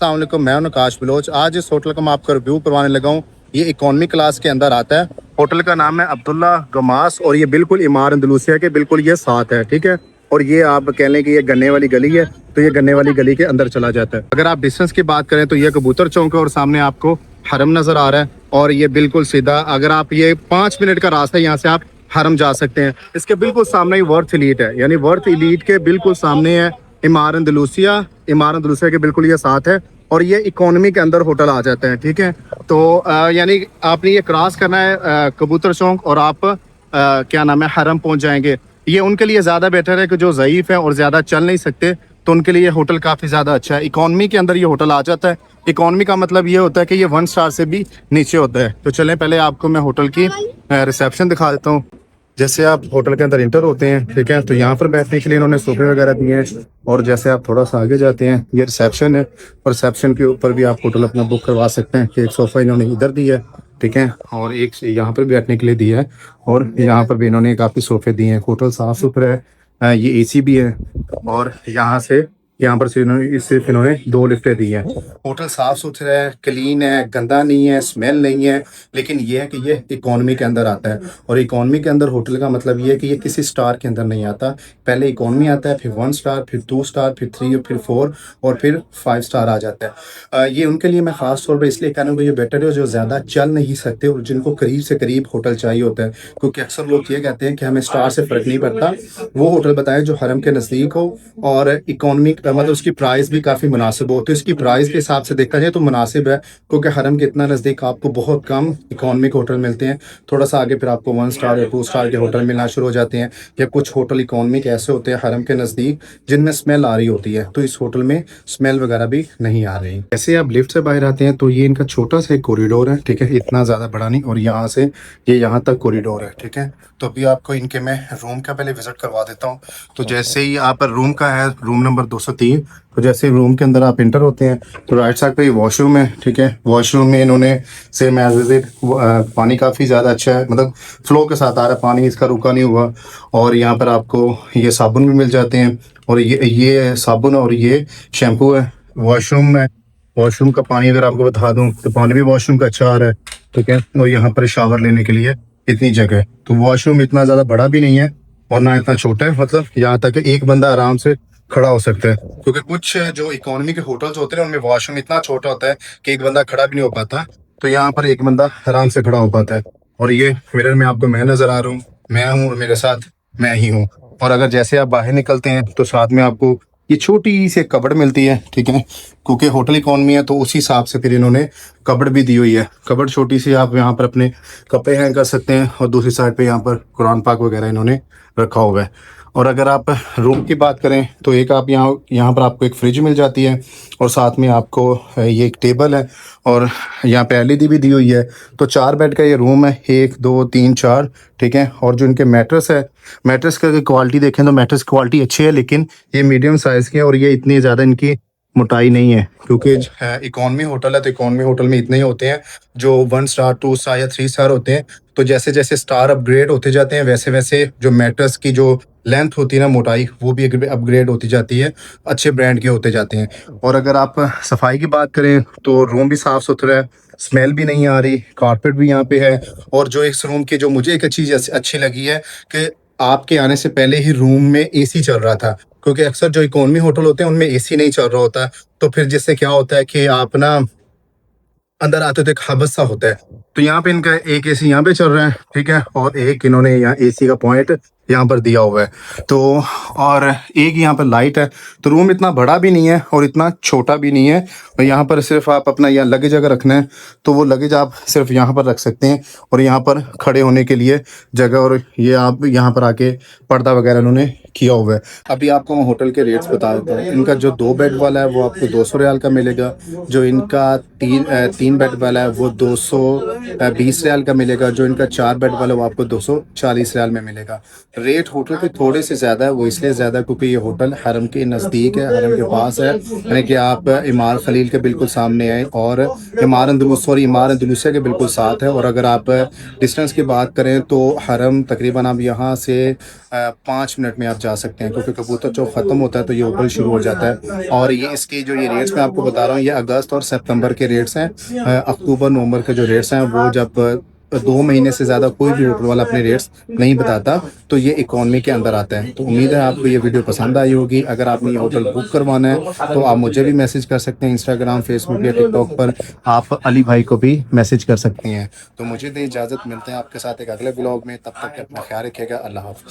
अस्सलाम वालेकुम, मैं हूं नकाश बलोच। आज इस होटल का मैं आपको रिव्यू करवाने लगा हूं। ये इकोनॉमी क्लास के अंदर आता है। होटल का नाम है अब्दुल्ला गमास और ये बिल्कुल इमार अंदलूसिया के बिल्कुल ये साथ है, ठीक है। और ये आप कह लें कि ये गन्ने वाली गली है, तो ये गन्ने वाली गली के अंदर चला जाता है। अगर आप डिस्टेंस की बात करें तो ये कबूतर चौक है और सामने आपको हरम नज़र आ रहा है। और ये बिल्कुल सीधा, अगर आप ये 5 मिनट का रास्ता है, यहाँ से आप हरम जा सकते हैं। इसके बिल्कुल सामने ही वर्थ इलीट है, यानी वर्थ इलीट के बिल्कुल सामने है इमार अंदलूसिया। इमार अंदलूसिया के बिल्कुल ये साथ है और ये इकोनॉमी के अंदर होटल आ जाते हैं, ठीक है। तो यानी आपने ये क्रॉस करना है कबूतर चौक और आप क्या नाम है हरम पहुंच जाएंगे। ये उनके लिए ज़्यादा बेटर है कि जो ज़ईफ़ है और ज़्यादा चल नहीं सकते, तो उनके लिए होटल काफ़ी ज़्यादा अच्छा है। इकोनॉमी के अंदर ये होटल आ जाता है। इकोनॉमी का मतलब ये होता है कि ये 1 स्टार से भी नीचे होता है। तो चलें पहले आपको मैं होटल की रिसेप्शन दिखा देता हूँ। जैसे आप होटल के अंदर इंटर होते हैं, ठीक है, तो यहाँ पर बैठने के लिए इन्होंने सोफे वगैरह दिए हैं। और जैसे आप थोड़ा सा आगे जाते हैं, ये रिसेप्शन है और रिसेप्शन के ऊपर भी आप होटल अपना बुक करवा सकते हैं कि एक सोफ़ा इन्होंने इधर दिया है, ठीक है, और एक यहाँ पर बैठने के लिए दिया है। और यहाँ पर भी इन्होंने काफ़ी सोफे दिए हैं। होटल साफ़ सुथरा है, ये एसी भी है। और यहाँ पर सिर्फ इन्होंने 2 लिफ्टें दी हैं। होटल साफ़ सुथरा है, क्लीन है, गंदा नहीं है, स्मेल नहीं है। लेकिन ये है कि ये इकोनॉमी के अंदर आता है और इकोनॉमी के अंदर होटल का मतलब ये है कि ये किसी स्टार के अंदर नहीं आता। पहले इकोनॉमी आता है, फिर 1 स्टार, फिर 2 स्टार, फिर 3, फिर 4 और फिर 5 स्टार आ जाता है। ये उनके लिए मैं ख़ास तौर पर इसलिए कह रहा हूँ कि ये बेटर है जो ज़्यादा चल नहीं सकते और जिनको करीब से करीब होटल चाहिए होता है। क्योंकि अक्सर लोग ये कहते हैं कि हमें स्टार से फ़र्क नहीं पड़ता, वो होटल बताएं जो हरम के नज़दीक हो और इकोनॉमी मतलब उसकी प्राइस भी काफ़ी मुनासिब हो। तो इसकी प्राइस के हिसाब से देखा जाए तो मुनासिब है, क्योंकि हरम के इतना नज़दीक आपको बहुत कम इकोनॉमिक होटल मिलते हैं। थोड़ा सा आगे फिर आपको 1 स्टार या 2 स्टार के होटल मिलना शुरू हो जाते हैं। या कुछ होटल इकोनॉमिक ऐसे होते हैं हरम के नज़दीक जिनमें स्मेल आ रही होती है, तो इस होटल में स्मेल वगैरह भी नहीं आ रही। जैसे आप लिफ्ट से बाहर आते हैं तो ये इनका छोटा सा एक कॉरिडोर है, ठीक है, इतना ज़्यादा बड़ा नहीं। और यहाँ से ये यहाँ तक कॉरिडोर है, ठीक है। तो अभी आपको इनके मैं रूम का पहले विजिट करवा देता हूँ। तो जैसे ही आप रूम का है, रूम नंबर 203, तो जैसे रूम के अंदर आप इंटर होते हैं तो राइट साइड पे ये वॉशरूम है, ठीक है। वॉशरूम में इन्होंने सेम एज इट पानी काफ़ी ज़्यादा अच्छा है, मतलब फ्लो के साथ आ रहा है पानी, इसका रुका नहीं हुआ। और यहाँ पर आपको ये साबुन भी मिल जाते हैं और ये साबुन और ये शैम्पू है। वॉशरूम में वॉशरूम का पानी अगर आपको बता दूं तो पानी भी वॉशरूम का अच्छा आ रहा है, ठीक है। और यहाँ पर शावर लेने के लिए इतनी जगह है। तो वॉशरूम इतना ज़्यादा बड़ा भी नहीं है और ना इतना छोटा है, मतलब यहाँ तक एक बंदा आराम से खड़ा हो सकता है। क्योंकि कुछ जो इकोनॉमी के होटल्स होते हैं उनमें वॉशरूम इतना छोटा होता है कि एक बंदा खड़ा भी नहीं हो पाता, तो यहाँ पर एक बंदा आराम से खड़ा हो पाता है। और ये मिरर में आपको मैं नज़र आ रहा हूँ, मैं हूँ और मेरे साथ मैं ही हूँ। और अगर जैसे आप बाहर निकलते हैं तो साथ में आपको ये छोटी सी कबड़ मिलती है, ठीक है। क्योंकि होटल इकोनॉमी है तो उसी हिसाब से फिर इन्होंने कबड़ भी दी हुई है। कबड़ छोटी सी, आप यहाँ पर अपने कपड़े हैंग कर सकते हैं और दूसरी साइड पे यहाँ पर कुरान पाक वगैरह इन्होंने रखा हुआ है। और अगर आप रूम की बात करें तो एक आप यहाँ पर आपको एक फ्रिज मिल जाती है और साथ में आपको ये एक टेबल है और यहाँ पे एलईडी भी दी हुई है। तो 4 बेड का ये रूम है, 1 2 3 4, ठीक है। और जो इनके मैट्रेस है, मैट्रेस का क्वालिटी देखें तो मैट्रेस क्वालिटी अच्छी है, लेकिन ये मीडियम साइज़ की है और ये इतनी ज़्यादा इनकी मोटाई नहीं है। क्योंकि इकोनॉमी होटल है तो इकोनॉमी होटल में इतने ही होते हैं जो 1 स्टार 2 स्टार या 3 स्टार होते हैं। तो जैसे जैसे स्टार अपग्रेड होते जाते हैं वैसे वैसे जो मैट्रेस की जो लेंथ होती है ना, मोटाई, वो भी अपग्रेड होती जाती है, अच्छे ब्रांड के होते जाते हैं। और अगर आप सफाई की बात करें तो रूम भी साफ़ सुथरा है, स्मेल भी नहीं आ रही, कारपेट भी यहाँ पे है। और जो इस रूम की जो मुझे एक चीज़ अच्छी लगी है कि आपके आने से पहले ही रूम में एसी चल रहा था। क्योंकि अक्सर जो इकोनॉमी होटल होते हैं उनमें एसी नहीं चल रहा होता, तो फिर जिससे क्या होता है कि आप ना अंदर आते तो एक हबस सा होता है। तो यहाँ पे इनका एक एसी यहाँ पे चल रहा है, ठीक है, और एक इन्होंने यहाँ एसी का पॉइंट यहाँ पर दिया हुआ है। तो और एक यहाँ पर लाइट है। तो रूम इतना बड़ा भी नहीं है और इतना छोटा भी नहीं है। और यहाँ पर सिर्फ आप अपना यहाँ लगेज अगर रखना है तो वो लगेज आप सिर्फ यहाँ पर रख सकते हैं और यहाँ पर खड़े होने के लिए जगह, और ये आप यहाँ पर आके पर्दा वगैरह उन्होंने किया हुआ है। अभी आपको मैं होटल के रेट्स बता देता हूँ। इनका जो 2 बेड वाला है वो आपको 200 रियाल का मिलेगा। जो इनका 3 बेड वाला है वो 220 रियाल का मिलेगा। जो इनका 4 बेड वाला है वो आपको 240 रियाल में मिलेगा। रेट होटल के थोड़े से ज़्यादा है, वो इसलिए ज़्यादा क्योंकि ये होटल हरम के नज़दीक है, हरम के पास है, यानी कि आप इमार खलील के बिल्कुल सामने हैं और इमार अंदलूसिया के बिल्कुल साथ है। और अगर आप डिस्टेंस की बात करें तो हरम तकरीबन आप यहाँ से 5 मिनट में आप जा सकते हैं, क्योंकि कबूतर चौक ख़त्म होता है तो ये होटल शुरू हो जाता है। और ये इसकी जो ये रेट्स मैं आपको बता रहा हूँ, ये अगस्त और सितंबर के रेट्स हैं। अक्टूबर नवंबर के जो रेट्स हैं वो जब 2 महीने से ज़्यादा कोई भी होटल वाला अपने रेट्स नहीं बताता, तो ये इकॉनमी के अंदर आता है। तो उम्मीद है आपको ये वीडियो पसंद आई होगी। अगर आपने ये होटल बुक करवाना है तो आप मुझे भी मैसेज कर सकते हैं, इंस्टाग्राम, फेसबुक या टिकटॉक पर आप अली भाई को भी मैसेज कर सकती हैं। तो मुझे दे इजाज़त, मिलते हैं आपके साथ एक अगले ब्लॉग में। तब तक अपना ख्याल रखिएगा। अल्लाह हाफ़िज़।